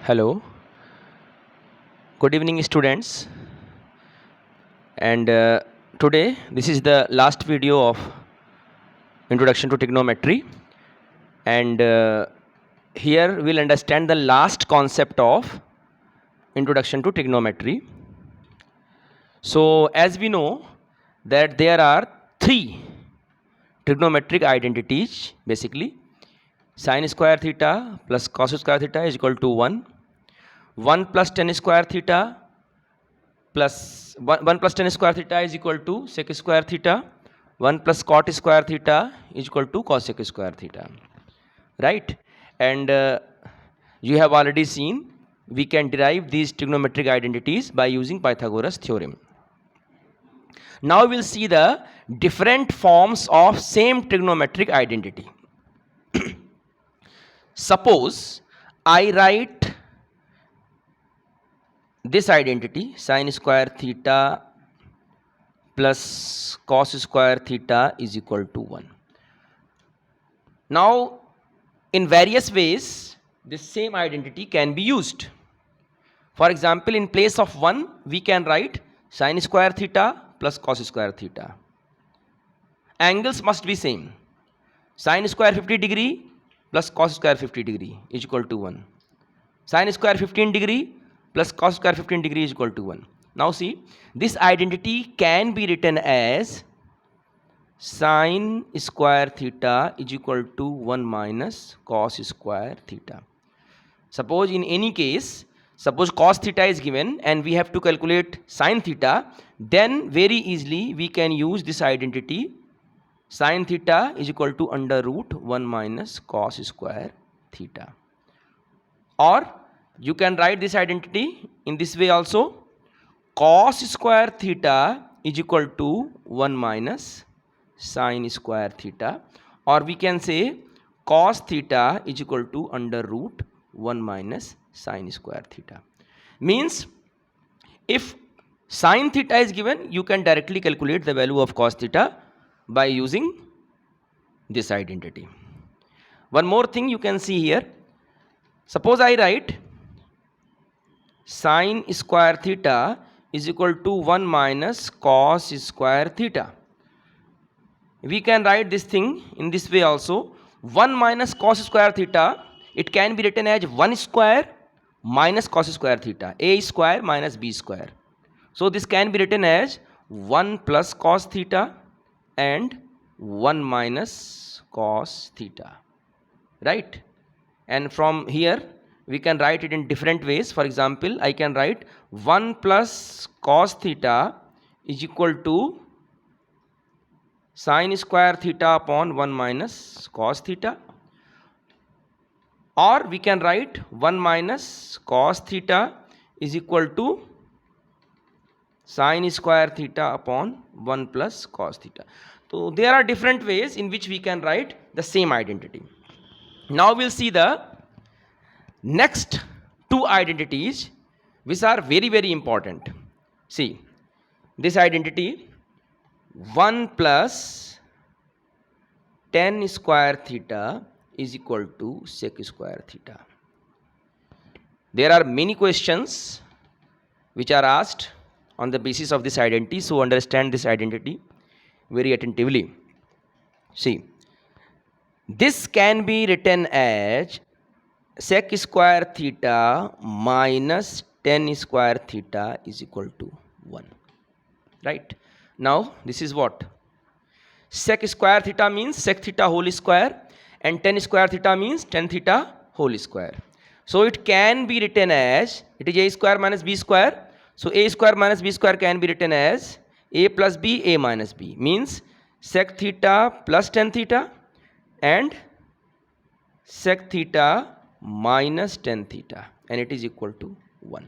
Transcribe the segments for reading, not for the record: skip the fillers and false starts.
Hello, good evening, students. And today, this is the last video of Introduction to Trigonometry. And here we'll understand the last concept of Introduction to Trigonometry. So, as we know that there are three trigonometric identities basically: sin square theta plus cos square theta is equal to 1, 1 plus tan square theta plus 1 plus tan square theta is equal to sec square theta, 1 plus cot square theta is equal to cosec square theta, right? And you have already seen we can derive these trigonometric identities by using Pythagoras theorem. Now we'll see the different forms of same trigonometric identity. Suppose I write this identity sin square theta plus cos square theta is equal to 1. Now, in various ways, this same identity can be used. For example, in place of 1, we can write sin square theta plus cos square theta. Angles must be same. Sin square 50 degree plus cos square 50 degree is equal to 1. Sin square 15 degree plus cos square 15 degree is equal to 1. Now see, this identity can be written as sin square theta is equal to 1 minus cos square theta. Suppose in any case, suppose cos theta is given and we have to calculate sin theta, then very easily we can use this identity sin theta is equal to under root 1 minus cos square theta. Or you can write this identity in this way also: cos square theta is equal to 1 minus sin square theta, or we can say cos theta is equal to under root 1 minus sin square theta. Means if sin theta is given, you can directly calculate the value of cos theta by using this identity. One more thing you can see here. Suppose I write sin square theta is equal to 1 minus cos square theta. We can write this thing in this way also: 1 minus cos square theta, it can be written as 1 square minus cos square theta, a square minus b square. So this can be written as 1 plus cos theta and 1 minus cos theta, right? And from here we can write it in different ways. For example, I can write 1 plus cos theta is equal to sin square theta upon 1 minus cos theta, or we can write 1 minus cos theta is equal to sin square theta upon 1 plus cos theta. So there are different ways in which we can write the same identity. Now we'll see the next two identities which are very important. See, this identity 1 plus tan square theta is equal to sec square theta. There are many questions which are asked on the basis of this identity, so understand this identity very attentively. See, this can be written as sec square theta minus tan square theta is equal to 1, right? Now this is what? Sec square theta means sec theta whole square, and tan square theta means tan theta whole square. So it can be written as, it is a square minus b square. So a square minus b square can be written as a plus b, a minus b, means sec theta plus tan theta and sec theta minus tan theta, and it is equal to 1.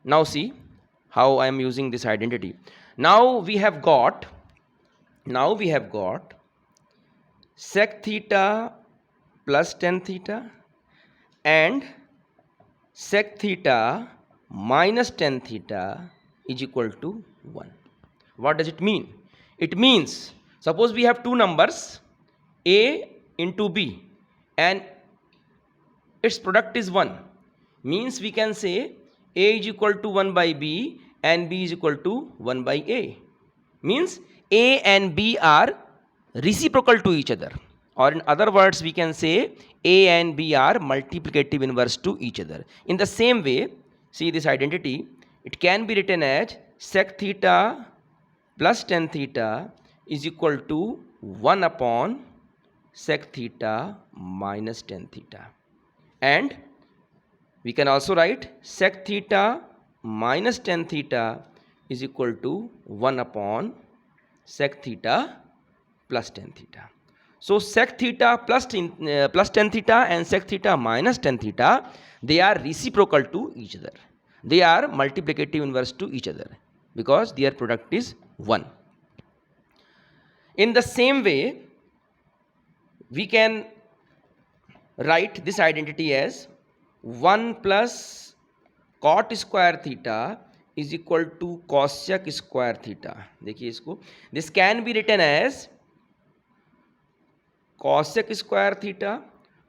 Now see how I am using this identity. Now we have got sec theta plus tan theta and sec theta minus tan theta is equal to 1. What does it mean? It means, suppose we have two numbers a into b, and its product is 1, means we can say A is equal to 1 by B and B is equal to 1 by A, means A and B are reciprocal to each other, or in other words we can say A and B are multiplicative inverse to each other. In the same way, see this identity, it can be written as sec theta plus tan theta is equal to 1 upon sec theta minus tan theta, and we can also write sec theta minus tan theta is equal to 1 upon sec theta plus tan theta. So sec theta plus tan theta and sec theta minus tan theta, they are reciprocal to each other. They are multiplicative inverse to each other because their product is 1. In the same way, we can write this identity as 1 plus cot square theta is equal to cosec square theta. देखिए इसको, this can be written as cosec square theta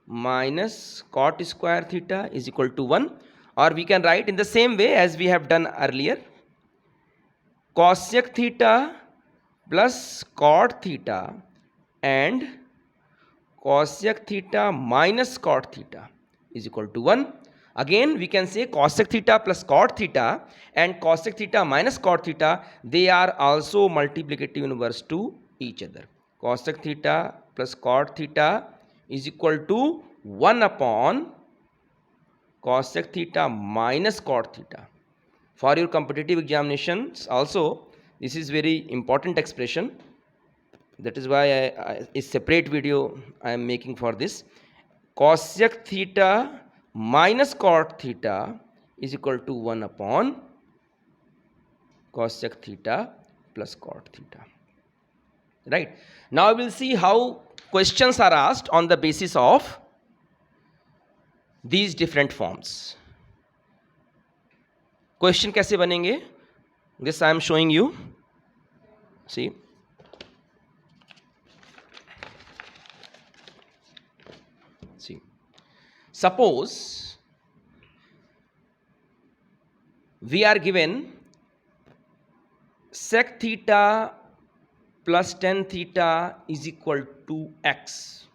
minus cot square theta is equal to 1, or we can write in the same way as we have done earlier, cosec theta plus cot theta and cosec theta minus cot theta is equal to 1. Again we can say cosec theta plus cot theta and cosec theta minus cot theta, they are also multiplicative inverse to each other. Cosec theta plus cot theta is equal to 1 upon cosec theta minus cot theta. For your competitive examinations also, this is very important expression. That is why a separate video I am making for this. Cosec theta minus cot theta is equal to 1 upon cosec theta plus cot theta. Right. Now we will see how questions are asked on the basis of these different forms. Question कैसे बनेंगे? This I am showing you. See. Suppose we are given sec theta plus tan theta is equal to x,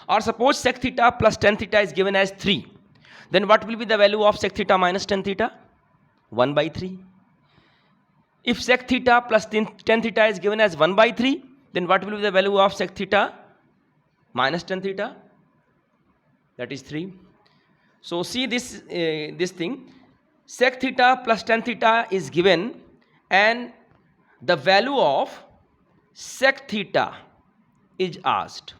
or suppose sec theta plus tan theta is given as 3, then what will be the value of sec theta minus tan theta? 1 by 3. If sec theta plus tan theta is given as 1 by 3, then what will be the value of sec theta minus tan theta? That is 3. So see this thing, sec theta plus tan theta is given and the value of sec theta is asked,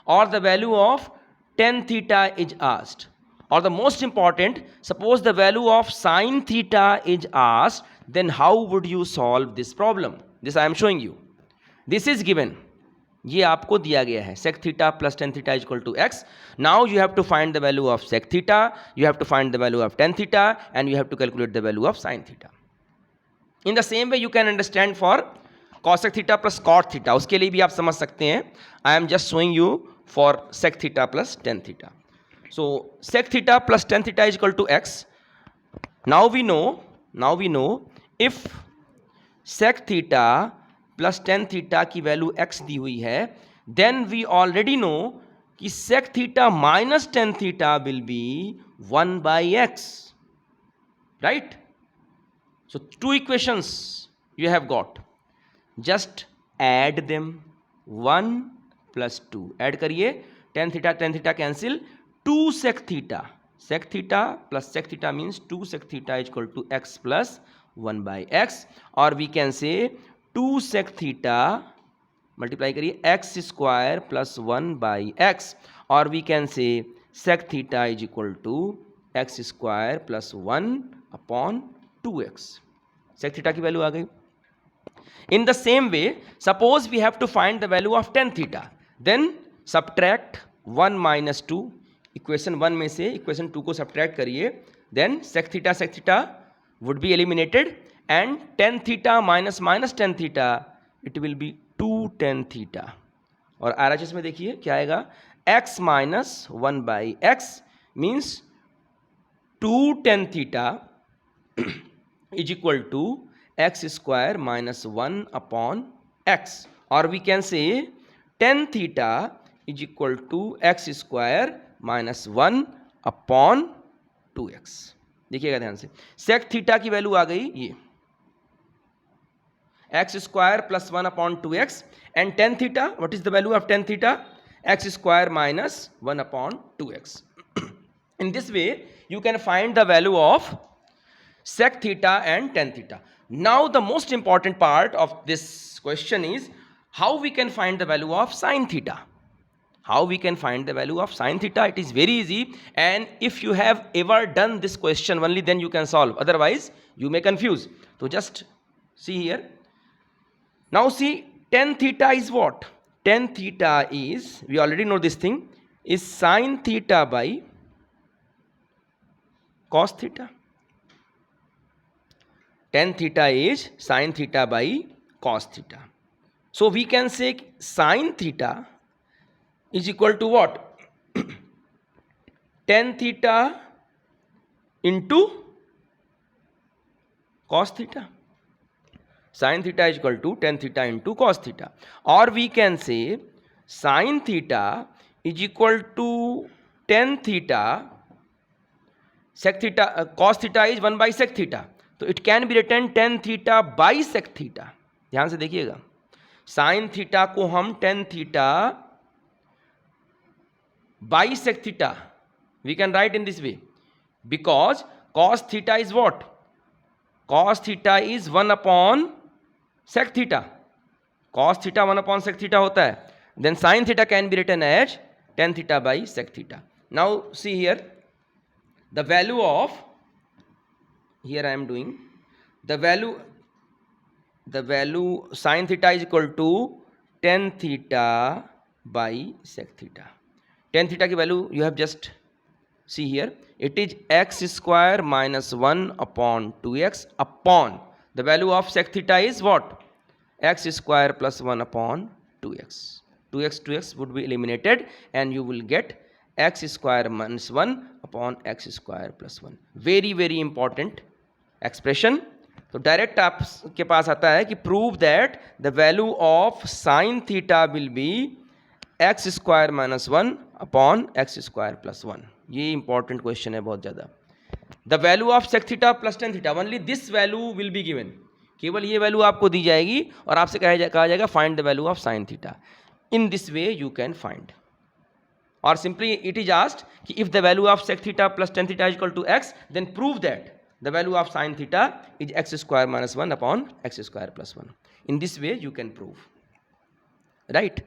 or the value of tan theta is asked, or the most important, suppose the value of sin theta is asked, then how would you solve this problem? This I am showing you. This is given, ये आपको दिया गया है sec theta plus tan theta is equal to x. Now you have to find the value of sec theta, you have to find the value of tan theta, and you have to calculate the value of sin theta. In the same way you can understand for cosec theta plus cot theta, उसके लिए भी आप समझ सकते हैं. I am just showing you for sec theta plus tan theta. So sec theta plus tan theta is equal to x. Now we know if sec theta plus ten theta की value x दी हुई है, then we already know कि sec थीटा minus ten theta will be 1 by x, right? So two equations you have got, just add them, 1 plus 2 add करिए, ten theta cancel, 2 sec थीटा plus sec थीटा means 2 sec theta is equal to x plus 1 by x, और we can say 2 sec theta multiply करिए x square plus 1 by x, और we can say sec theta is equal to x square plus 1 upon 2x. sec theta की value आ गई. In the same way suppose we have to find the value of tan theta, then subtract 1 minus 2, equation 1 में से equation 2 को subtract करिए, then sec theta would be eliminated, and tan theta minus tan theta, it will be 2 tan theta. और RHS में देखिए क्या आएगा, x minus 1 by x means 2 tan theta is equal to x square minus 1 upon x, or we can say tan theta is equal to x square minus 1 upon 2x. देखिएगा ध्यान से, sec theta की value आ गई ये x square plus 1 upon 2x, and tan theta, what is the value of tan theta? X square minus 1 upon 2x. In this way you can find the value of sec theta and tan theta. Now the most important part of this question is how we can find the value of sin theta. How we can find the value of sin theta? It is very easy, and if you have ever done this question only then you can solve, otherwise you may confuse. So just see here. Now see, tan theta is what? Tan theta is, we already know this thing, is sin theta by cos theta. Tan theta is sin theta by cos theta. So we can say sin theta is equal to what? Tan theta into cos theta. Sin theta is equal to tan theta into cos theta, or we can say sin theta is equal to tan theta, sec theta, cos theta is 1 by sec theta, so it can be written tan theta by sec theta. ध्यान से देखिएगा, sin theta को हम tan theta by sec theta we can write in this way, because cos theta is what? Cos theta is 1 upon sec theta. Cos theta 1 upon sec theta होता है. Then sin theta can be written as tan theta by sec theta. Now see here, the value of, here I am doing the value sin theta is equal to tan theta by sec theta. Tan theta की value you have just see here, it is x square minus 1 upon 2x upon the value of sec theta is what? X square plus 1 upon 2x. 2x would be eliminated and you will get x square minus 1 upon x square plus 1. Very very important expression. तो direct आपके पास आता है कि prove that the value of sine theta will be x square minus 1 upon x square plus 1. ये important question है बहुत ज़्यादा. The value of sec theta plus ten theta, only this value will be given. केवल ये value आपको दी जाएगी और आपसे कहा जाएगा find the value of sine theta. In this way you can find, और सिंपली इट इज आस्क्ड कि if the value of sec theta plus ten theta is equal to x, then prove that the value of sin theta is x square minus 1 upon x square plus 1. In this way you can prove, right?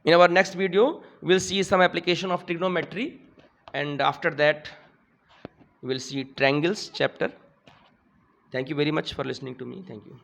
In our next video we will see some application of trigonometry, and after that we will see triangles chapter. Thank you very much for listening to me. Thank you.